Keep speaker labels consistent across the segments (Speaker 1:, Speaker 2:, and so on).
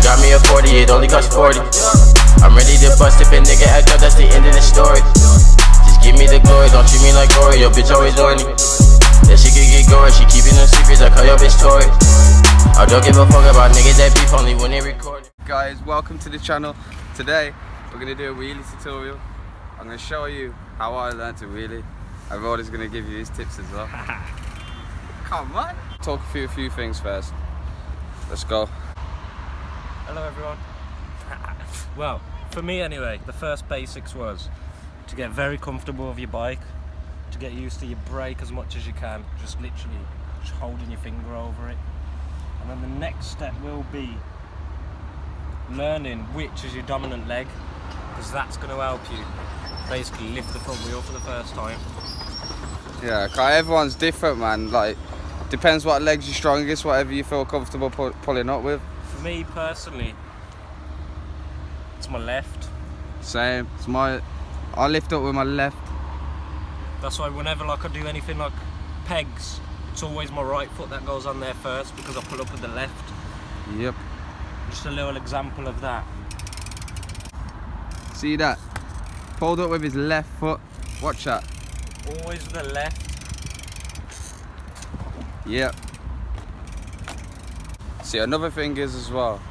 Speaker 1: got me a 40, it only cost 40. I'm ready to bust if a nigga act up, that's the end of the story. Just give me the glory, don't treat me like Corey, your bitch always horny. Yeah, she could get gory, she keeping them secrets, I call your bitch Tory. I don't give a fuck about niggas that beef only when they record.
Speaker 2: Guys, welcome to the channel. Today, we're gonna do a wheelie tutorial. I'm gonna show you how I learned to wheelie. And Rod is gonna give you his tips as well. Come on! Talk a few things first. Let's go.
Speaker 3: Hello everyone. Well, for me anyway, the first basics was to get very comfortable with your bike, to get used to your brake as much as you can, just literally just holding your finger over it. And then the next step will be learning which is your dominant leg, because that's going to help you basically lift the front wheel for the first time.
Speaker 2: Yeah, cause everyone's different, man. Like, depends what leg's your strongest, whatever you feel comfortable pulling up with.
Speaker 3: For me personally, it's my left.
Speaker 2: Same. I lift up with my left.
Speaker 3: That's why whenever like I do anything like pegs, it's always my right foot that goes on there first because I pull up with the left.
Speaker 2: Yep.
Speaker 3: Just a little example of that.
Speaker 2: See that? Pulled up with his left foot. Watch that.
Speaker 3: Always the left.
Speaker 2: Yep. See, another thing is as well,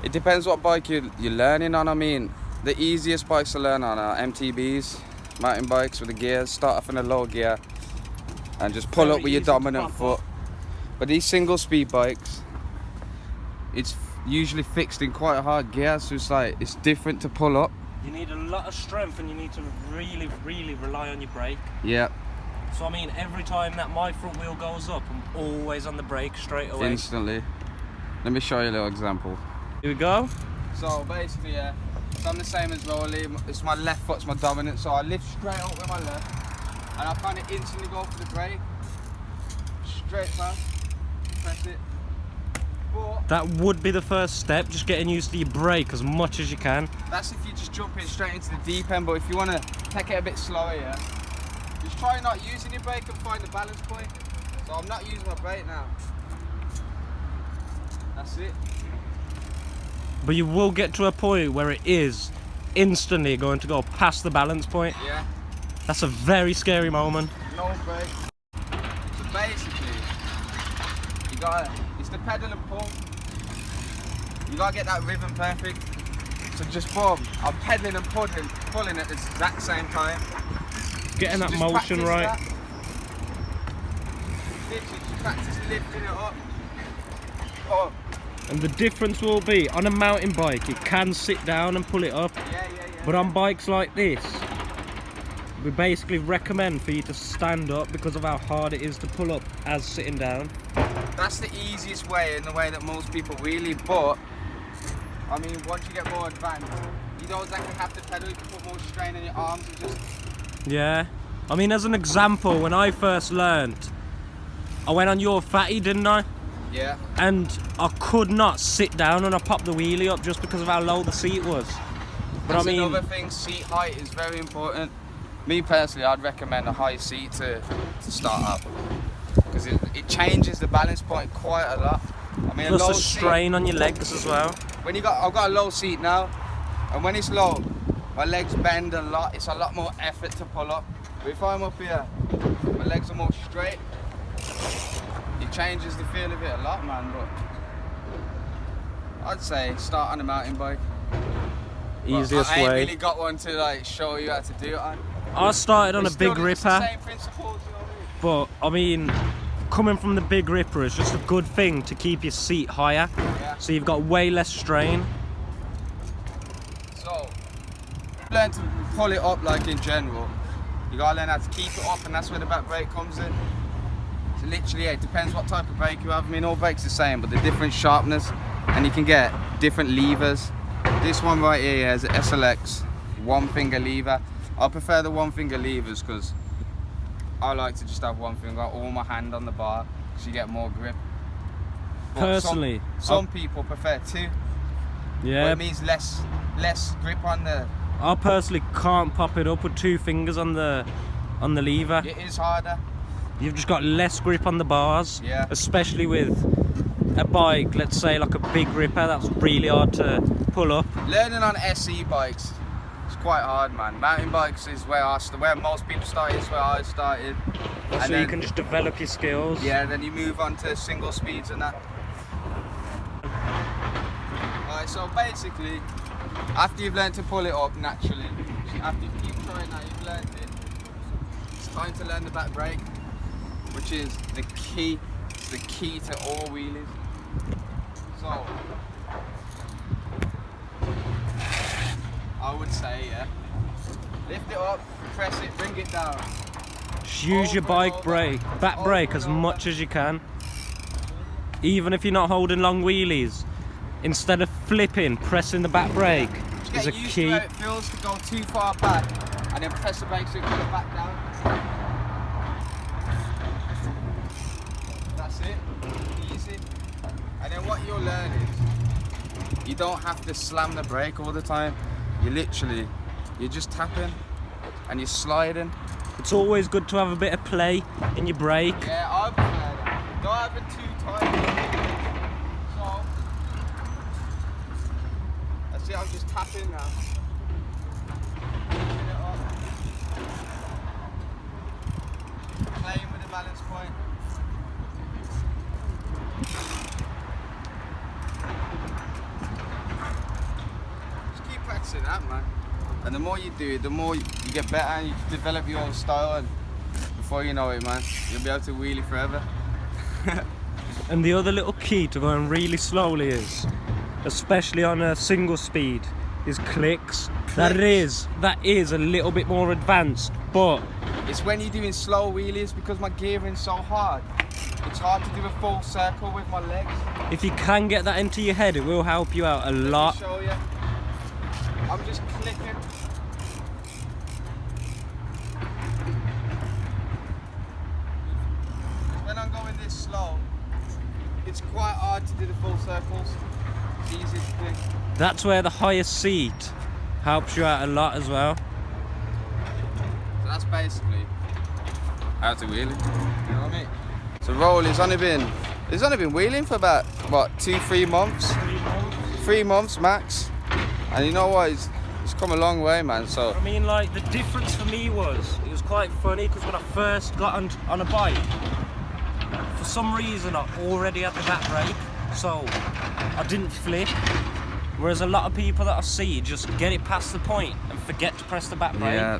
Speaker 2: it depends what bike you're learning on. I mean, the easiest bikes to learn on are MTBs, mountain bikes with the gears. Start off in a low gear and just pull up with your dominant foot. But these single speed bikes, it's usually fixed in quite a hard gear, so it's different to pull up.
Speaker 3: You need a lot of strength and you need to really rely on your brake.
Speaker 2: Yeah.
Speaker 3: So I mean, every time that my front wheel goes up, I'm always on the brake straight away.
Speaker 2: Instantly. Let me show you a little example.
Speaker 3: Here we go.
Speaker 2: So basically, yeah, so I'm the same as Rolly. It's my left foot's my dominant, so I lift straight up with my left, and I kind of instantly go for the brake. Straight past, press it. But
Speaker 3: that would be the first step, just getting used to your brake as much as you can.
Speaker 2: That's if you just jump in straight into the deep end, but if you want to take it a bit slower, yeah, just try not using your brake and find the balance point. So I'm not using my brake now. That's it.
Speaker 3: But you will get to a point where it is instantly going to go past the balance point.
Speaker 2: Yeah.
Speaker 3: That's a very scary moment.
Speaker 2: No brake. So basically, it's the pedal and pull. You gotta get that rhythm perfect. So just boom, I'm pedaling and pulling at the exact same time.
Speaker 3: Getting that
Speaker 2: just
Speaker 3: motion right.
Speaker 2: That. Literally just practice lifting it up. Oh.
Speaker 3: And the difference will be, on a mountain bike, it can sit down and pull it up.
Speaker 2: Yeah.
Speaker 3: But on bikes like this, we basically recommend for you to stand up because of how hard it is to pull up as sitting down.
Speaker 2: That's the easiest way, in the way that most people really, but I mean, once you get more advanced, you don't exactly have to pedal, you can put more strain on your arms and just...
Speaker 3: Yeah. I mean, as an example, when I first learned, I went on your fatty, didn't I?
Speaker 2: Yeah.
Speaker 3: And I could not sit down and I popped the wheelie up just because of how low the seat was. But
Speaker 2: That's
Speaker 3: I mean,
Speaker 2: another thing, seat height is very important. Me personally, I'd recommend a high seat to start up, because it changes the balance point quite a lot. I mean,
Speaker 3: plus
Speaker 2: a low
Speaker 3: a strain
Speaker 2: seat,
Speaker 3: on your legs as well.
Speaker 2: When I've got a low seat now, and when it's low, my legs bend a lot. It's a lot more effort to pull up. But if I'm up here, my legs are more straight. It changes the feel of it a lot, man. But I'd say start on a mountain bike.
Speaker 3: Easiest
Speaker 2: I ain't
Speaker 3: way.
Speaker 2: really got one to like show you how to do it on.
Speaker 3: I started on a Big
Speaker 2: It's
Speaker 3: Ripper,
Speaker 2: the same principles, you know what
Speaker 3: but I mean, coming from the Big Ripper is just a good thing to keep your seat higher,
Speaker 2: Yeah.
Speaker 3: so you've got way less strain.
Speaker 2: So, learn to pull it up like in general. You gotta learn how to keep it up, and that's where the back brake comes in. So literally, yeah, it depends what type of brake you have. I mean, all brakes are the same, but they're different sharpness, and you can get different levers. This one right here is an SLX one finger lever. I prefer the one finger levers because I like to just have one finger, all my hand on the bar, because you get more grip. But
Speaker 3: Personally,
Speaker 2: some people prefer two.
Speaker 3: yeah,
Speaker 2: But it means less grip on the...
Speaker 3: I personally can't pop it up with two fingers on the lever.
Speaker 2: It is harder.
Speaker 3: You've just got less grip on the bars,
Speaker 2: Yeah.
Speaker 3: especially with a bike, let's say like a big ripper, that's really hard to pull up.
Speaker 2: Learning on SE bikes, it's quite hard, man. Mountain bikes is where most people started, is where I started. And
Speaker 3: So
Speaker 2: then,
Speaker 3: you can just develop your skills.
Speaker 2: yeah, then you move on to single speeds and that. Alright, so basically, after you've learned to pull it up naturally, after you keep trying that, you've learned it, it's time to learn the back brake, which is the key to all wheelies. So, I would say, yeah, lift it up, press it, bring it down.
Speaker 3: Just use your bike brake, back brake as much as you can. Even if you're not holding long wheelies, instead of flipping, pressing the back brake is a
Speaker 2: Get
Speaker 3: key.
Speaker 2: used to how it feels to go too far back and then press the brake so it goes back down. That's it, easy. And then what you'll learn is you don't have to slam the brake all the time. You're just tapping and you're sliding.
Speaker 3: It's always good to have a bit of play in your brake.
Speaker 2: Yeah, I prefer that. Don't have it too tight. So, that's it, I'm just tapping now. Picking it up. Playing with the balance point. Just keep practicing that, man. And the more you do it, the more you get better and you develop your own style, and before you know it, man, you'll be able to wheelie forever.
Speaker 3: And the other little key to going really slowly is, especially on a single speed, is clicks. That is a little bit more advanced, but
Speaker 2: It's when you're doing slow wheelies, because my gearing's so hard. It's hard to do a full circle with my legs.
Speaker 3: if you can get that into your head, it will help you out a lot.
Speaker 2: Let me show you. I'm just clicking. When I'm going this slow, it's quite hard to do the full circles. It's easy to click.
Speaker 3: That's where the higher seat helps you out a lot as well.
Speaker 2: So that's basically how to wheel it. You know what I mean? So roll is only been wheeling for about what, 2-3 months? 3 months max. And you know what? It's come a long way, man. So
Speaker 3: I mean, like, the difference for me was, it was quite funny because when I first got on a bike, for some reason I already had the back brake, so I didn't flip. Whereas a lot of people that I see just get it past the point and forget to press the back brake.
Speaker 2: yeah,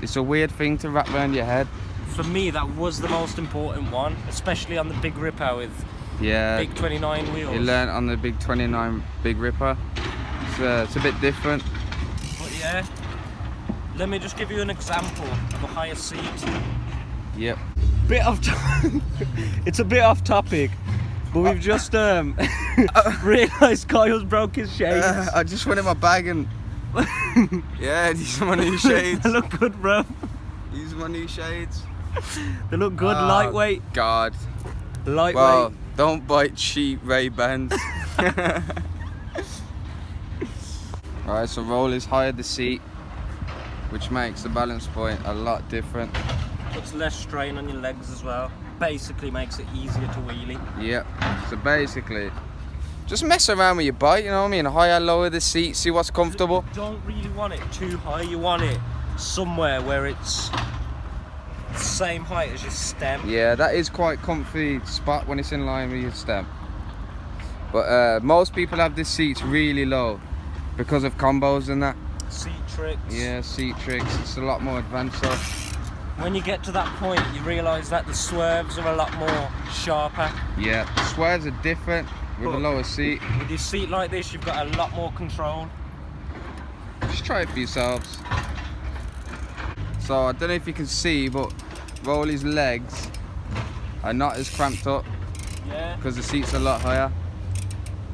Speaker 2: it's a weird thing to wrap around your head.
Speaker 3: For me, that was the most important one, especially on the big ripper with
Speaker 2: Yeah,
Speaker 3: big 29 wheels.
Speaker 2: you learn on the big 29 big ripper. It's a bit different.
Speaker 3: But yeah, let me just give you an example of a higher seat.
Speaker 2: Yep.
Speaker 3: It's a bit off topic, but we've just realised Kyle's broke his shades.
Speaker 2: I just went in my bag and yeah, these are my new shades.
Speaker 3: They look good, bro.
Speaker 2: These are my new shades.
Speaker 3: They look good,
Speaker 2: Oh,
Speaker 3: lightweight.
Speaker 2: God.
Speaker 3: Lightweight.
Speaker 2: Well, don't buy cheap Ray-Bans. Alright, so roll is higher the seat, which makes the balance point a lot different.
Speaker 3: Puts less strain on your legs as well. Basically makes it easier to wheelie.
Speaker 2: Yep. So basically, just mess around with your bike, you know what I mean? Higher, lower the seat, see what's comfortable.
Speaker 3: You don't really want it too high. You want it somewhere where it's the same height as your stem.
Speaker 2: Yeah, that is quite comfy spot when it's in line with your stem. But most people have this seats really low because of combos and that.
Speaker 3: Seat tricks.
Speaker 2: Yeah, seat tricks. It's a lot more advanced though.
Speaker 3: When you get to that point, you realise that the swerves are a lot more sharper.
Speaker 2: Yeah, swerves are different with a lower seat.
Speaker 3: With your seat like this, you've got a lot more control.
Speaker 2: Just try it for yourselves. So I don't know if you can see, but Rolly's legs are not as cramped up
Speaker 3: Yeah.
Speaker 2: because the seat's a lot higher.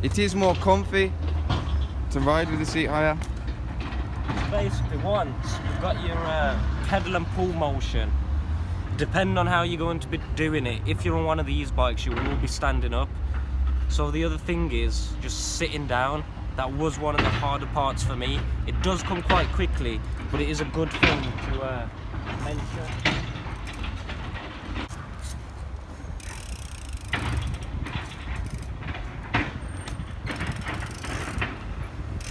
Speaker 2: It is more comfy to ride with the seat higher.
Speaker 3: Basically, once you've got your pedal and pull motion, depending on how you're going to be doing it, if you're on one of these bikes, you will be standing up. So the other thing is just sitting down. That was one of the harder parts for me. It does come quite quickly, but it is a good thing to mention.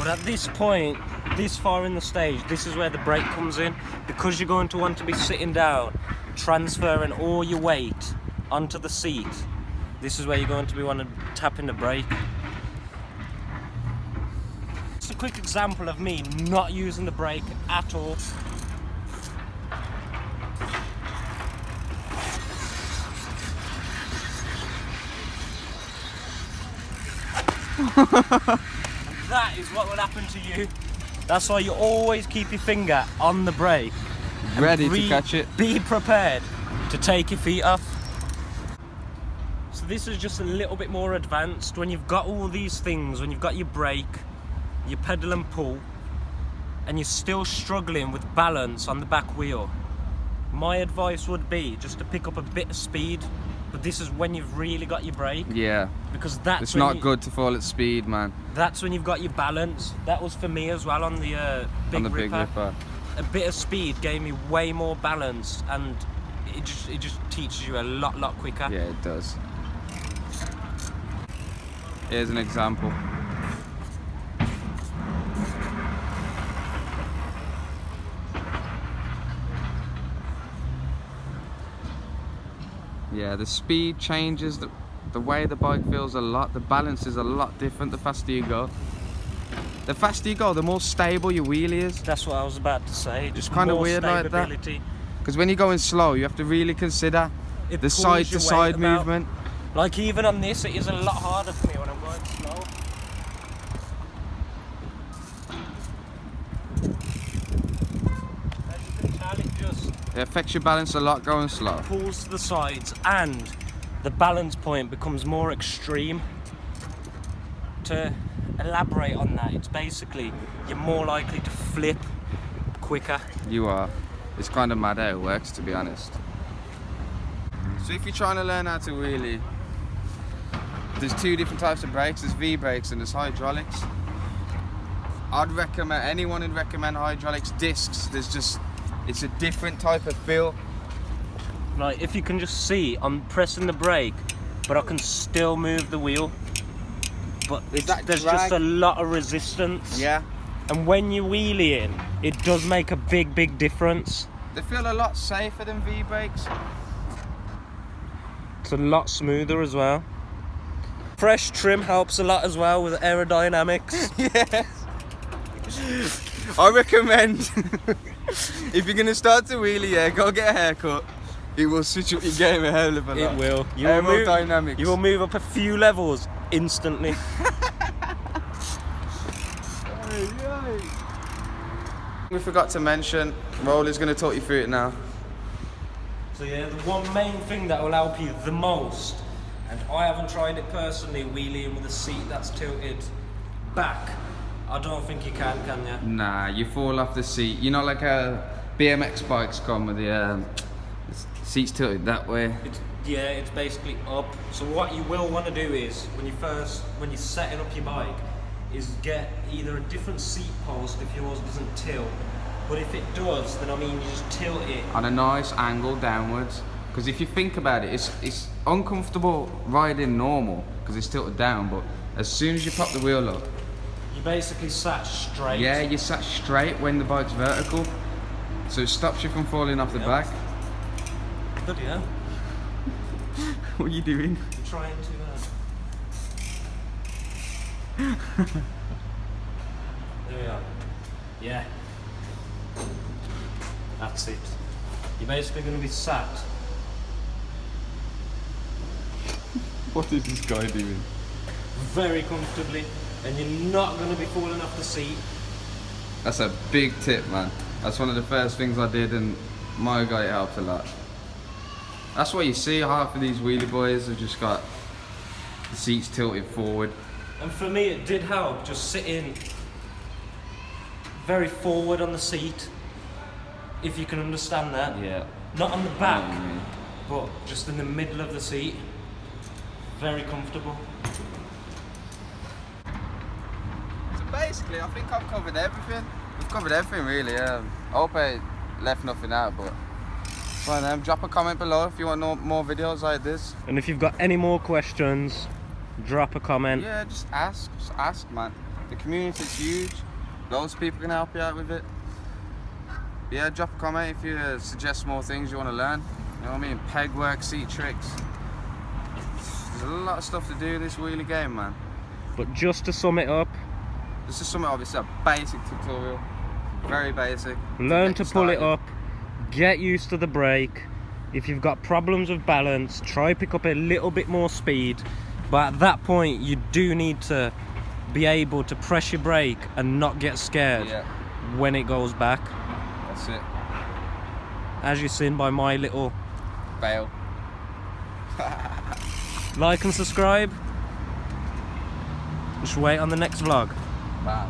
Speaker 3: But at this point, this far in the stage, this is where the brake comes in. Because you're going to want to be sitting down, transferring all your weight onto the seat, this is where you're going to be wanting to tap in the brake. It's a quick example of me not using the brake at all. That is what will happen to you. That's why you always keep your finger on the brake.
Speaker 2: Ready to catch it.
Speaker 3: Be prepared to take your feet off. So this is just a little bit more advanced. When you've got all these things, when you've got your brake, your pedal and pull, and you're still struggling with balance on the back wheel, my advice would be just to pick up a bit of speed. But this is when you've really got your brake.
Speaker 2: Yeah.
Speaker 3: Because that's
Speaker 2: It's
Speaker 3: when
Speaker 2: not good to fall at speed, man.
Speaker 3: That's when you've got your balance. That was for me as well on the Big Ripper. A bit of speed gave me way more balance, and it just teaches you a lot quicker.
Speaker 2: Yeah, it does. Here's an example. Yeah, the speed changes, the way the bike feels a lot, the balance is a lot different the faster you go. The faster you go, the more stable your wheelie is.
Speaker 3: That's what I was about to say.
Speaker 2: It's kind of weird like that. Because when you're going slow, you have to really consider the side to side movement.
Speaker 3: Like even on this, it is a lot harder for me when I'm going slow. As you can tell, it just
Speaker 2: It affects your balance a lot going slow.
Speaker 3: pulls to the sides, and the balance point becomes more extreme. To elaborate on that, it's basically you're more likely to flip quicker.
Speaker 2: You are. It's kind of mad how it works, to be honest. So if you're trying to learn how to wheelie, there's two different types of brakes. There's V-brakes and there's hydraulics. Anyone would recommend hydraulics. Discs, it's a different type of feel.
Speaker 3: Like if you can just see, I'm pressing the brake, but I can still move the wheel. But there's just a lot of resistance.
Speaker 2: Yeah.
Speaker 3: And when you're wheeling, it does make a big difference.
Speaker 2: They feel a lot safer than V-brakes.
Speaker 3: It's a lot smoother as well. Fresh trim helps a lot as well with aerodynamics.
Speaker 2: Yes. I recommend if you're gonna start to wheelie, yeah, go get a haircut. It will switch up your game a hell of a lot.
Speaker 3: It will.
Speaker 2: Aerodynamics.
Speaker 3: You will move up a few levels instantly.
Speaker 2: We forgot to mention, Roller's gonna talk you through it now.
Speaker 3: So yeah, the one main thing that will help you the most, and I haven't tried it personally, wheeling with a seat that's tilted back. I don't think you can you?
Speaker 2: Nah, you fall off the seat. You know, like how BMX bikes come with the seats tilted that way.
Speaker 3: It's basically up. So what you will want to do is, when you're setting up your bike, is get either a different seat post if yours doesn't tilt. But if it does, then I mean you just tilt it
Speaker 2: on a nice angle downwards. Because if you think about it, it's uncomfortable riding normal because it's tilted down. But as soon as you pop the wheel up,
Speaker 3: you basically sat straight.
Speaker 2: Yeah, you sat straight when the bike's vertical, so it stops you from falling off the back.
Speaker 3: Bloody hell.
Speaker 2: What are you doing?
Speaker 3: I'm trying to. There we are. Yeah. That's it. You're basically going to be sat.
Speaker 2: What is this guy doing?
Speaker 3: Very comfortably, and you're not going to be falling off the seat.
Speaker 2: That's a big tip, man. That's one of the first things I did, and my God, it helped a lot. That's what you see, half of these wheelie boys have just got the seats tilted forward.
Speaker 3: And for me, it did help just sitting very forward on the seat, if you can understand that.
Speaker 2: Yeah.
Speaker 3: Not on the back, but just in the middle of the seat. Very comfortable.
Speaker 2: So basically, I think I've covered everything. We've covered everything, really. I hope I left nothing out, but fine. Drop a comment below if you want more videos like this.
Speaker 3: And if you've got any more questions, drop a comment.
Speaker 2: Yeah, just ask, man. The community's huge. Loads of people can help you out with it. Yeah, drop a comment if you suggest more things you want to learn. You know what I mean? Peg work, seat tricks. There's a lot of stuff to do in this wheelie game, man.
Speaker 3: But just to sum it up,
Speaker 2: This is something obviously a basic tutorial. Very basic.
Speaker 3: learn
Speaker 2: get
Speaker 3: to
Speaker 2: you
Speaker 3: pull it
Speaker 2: started.
Speaker 3: up, get used to the brake. If you've got problems with balance, try pick up a little bit more speed. But at that point, you do need to be able to press your brake and not get scared
Speaker 2: Yeah,
Speaker 3: when it goes back.
Speaker 2: that's it.
Speaker 3: As you've seen by my little
Speaker 2: Fail.
Speaker 3: like and subscribe. Just wait on the next vlog.
Speaker 2: Wow.